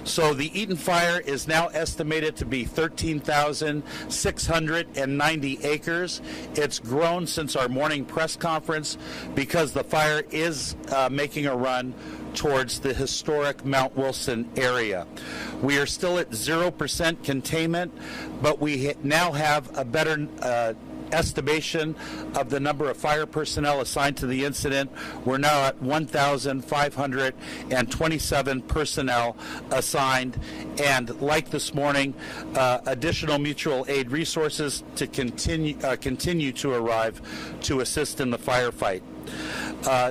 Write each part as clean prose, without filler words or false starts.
So the Eaton fire is now estimated to be 13,690 acres. It's grown since our morning press conference because the fire is making a run towards the historic Mount Wilson area. We are still at 0% containment, but we now have a better estimation of the number of fire personnel assigned to the incident. We're now at 1,527 personnel assigned, and like this morning, additional mutual aid resources to continue to arrive to assist in the firefight.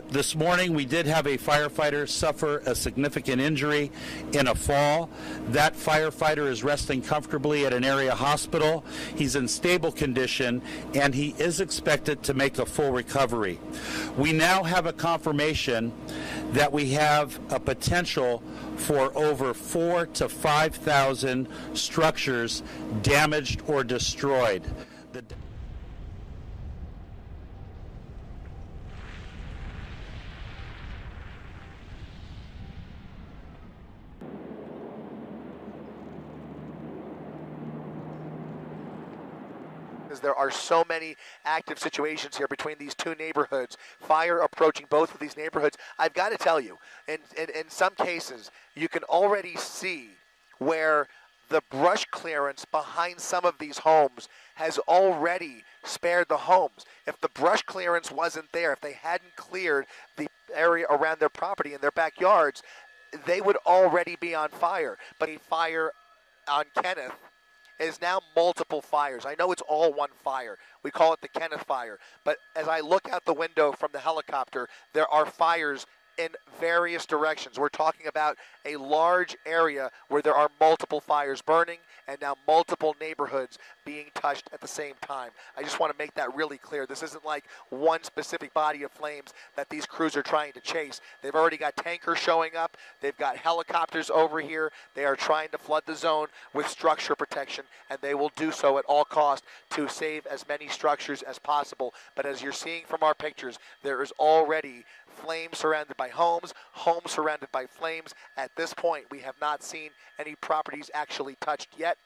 This morning we did have a firefighter suffer a significant injury in a fall. That firefighter is resting comfortably at an area hospital. He's in stable condition and he is expected to make a full recovery. We now have a confirmation that we have a potential for over 4,000 to 5,000 structures damaged or destroyed. There are so many active situations here between these two neighborhoods, fire approaching both of these neighborhoods. I've got to tell you, in some cases, you can already see where the brush clearance behind some of these homes has already spared the homes. If the brush clearance wasn't there, if they hadn't cleared the area around their property and their backyards, they would already be on fire. But a fire on Kenneth is now multiple fires. I know it's all one fire. We call it the Kenneth fire. But as I look out the window from the helicopter, there are fires in various directions. We're talking about a large area where there are multiple fires burning and now multiple neighborhoods being touched at the same time. I just want to make that really clear. This isn't like one specific body of flames that these crews are trying to chase. They've already got tankers showing up. They've got helicopters over here. They are trying to flood the zone with structure protection, and they will do so at all costs to save as many structures as possible. But as you're seeing from our pictures, there is already flames surrounded by homes, homes surrounded by flames. At this point, we have not seen any properties actually touched yet,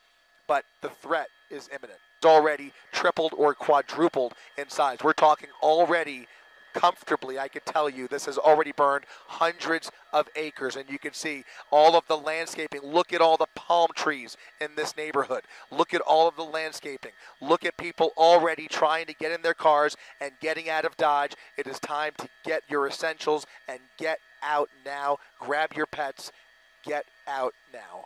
but the threat is imminent. It's already tripled or quadrupled in size. We're talking already comfortably, I can tell you, this has already burned hundreds of acres, and you can see all of the landscaping. Look at all the palm trees in this neighborhood. Look at all of the landscaping. Look at people already trying to get in their cars and getting out of Dodge. It is time to get your essentials and get out now. Grab your pets. Get out now.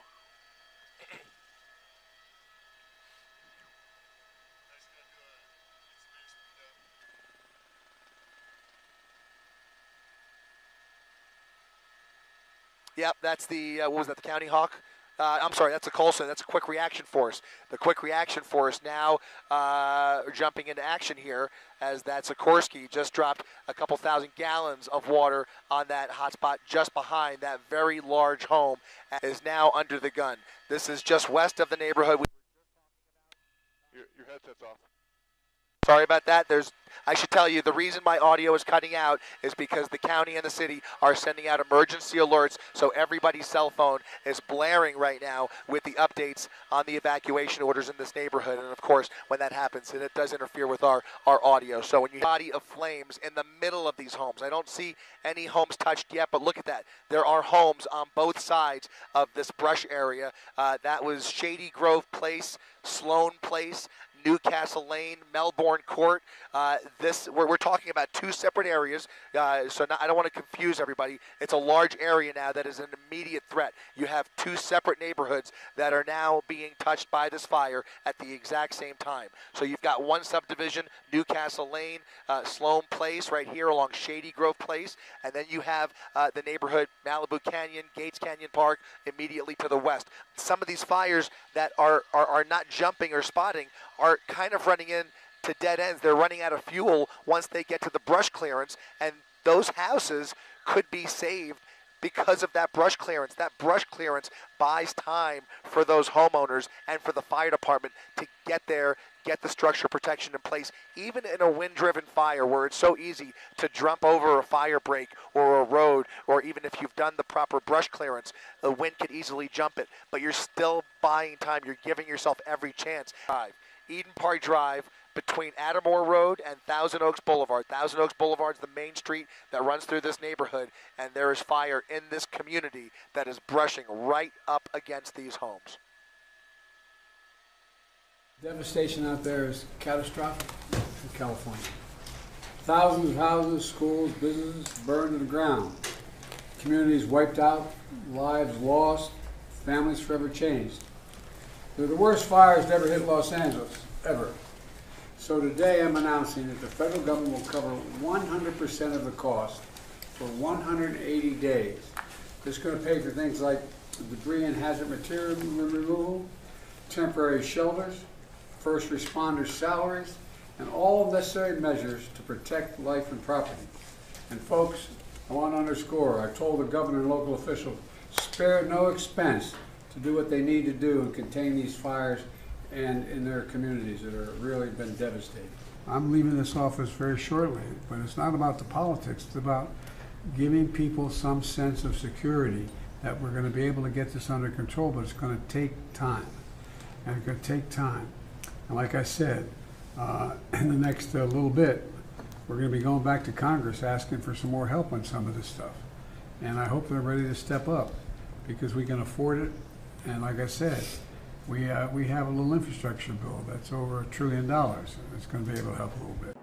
Yep, that's the, what was that, the County Hawk? I'm sorry, that's a Colson. That's a quick reaction force. The quick reaction force now jumping into action here as that Sikorsky just dropped a couple thousand gallons of water on that hotspot just behind that very large home, is now under the gun. This is just west of the neighborhood. Your headset's off. Sorry about that. I should tell you, the reason my audio is cutting out is because the county and the city are sending out emergency alerts, so everybody's cell phone is blaring right now with the updates on the evacuation orders in this neighborhood. And of course, when that happens, and it does interfere with our audio. So when you body of flames in the middle of these homes, I don't see any homes touched yet, but look at that. There are homes on both sides of this brush area. That was Shady Grove Place, Sloan Place, Newcastle Lane, Melbourne Court. We're talking about two separate areas, so I don't want to confuse everybody. It's a large area now that is an immediate threat. You have two separate neighborhoods that are now being touched by this fire at the exact same time. So you've got one subdivision, Newcastle Lane, Sloan Place right here along Shady Grove Place, and then you have the neighborhood Malibu Canyon, Gates Canyon Park immediately to the west. Some of these fires that are not jumping or spotting are kind of running in to dead ends. They're running out of fuel once they get to the brush clearance, and those houses could be saved because of that brush clearance. That brush clearance buys time for those homeowners and for the fire department to get there, get the structure protection in place, even in a wind-driven fire where it's so easy to jump over a fire break or a road, or even if you've done the proper brush clearance, the wind could easily jump it, but you're still buying time. You're giving yourself every chance. Eden Park Drive between Adamore Road and Thousand Oaks Boulevard. Thousand Oaks Boulevard is the main street that runs through this neighborhood, and there is fire in this community that is brushing right up against these homes. Devastation out there is catastrophic in California. Thousands of houses, schools, businesses burned to the ground. Communities wiped out, lives lost, families forever changed. They're the worst fires to ever hit Los Angeles, ever. So today I'm announcing that the federal government will cover 100% of the cost for 180 days. This is going to pay for things like debris and hazard material removal, temporary shelters, first responders' salaries, and all necessary measures to protect life and property. And folks, I want to underscore, I told the governor and local officials, spare no expense to do what they need to do and contain these fires and in their communities that have really been devastating. I'm leaving this office very shortly, but it's not about the politics. It's about giving people some sense of security that we're going to be able to get this under control, but it's going to take time. And it's going to take time. And like I said, in the next little bit, we're going to be going back to Congress asking for some more help on some of this stuff. And I hope they're ready to step up because we can afford it. And like I said, we have a little infrastructure bill that's over $1 trillion. It's going to be able to help a little bit.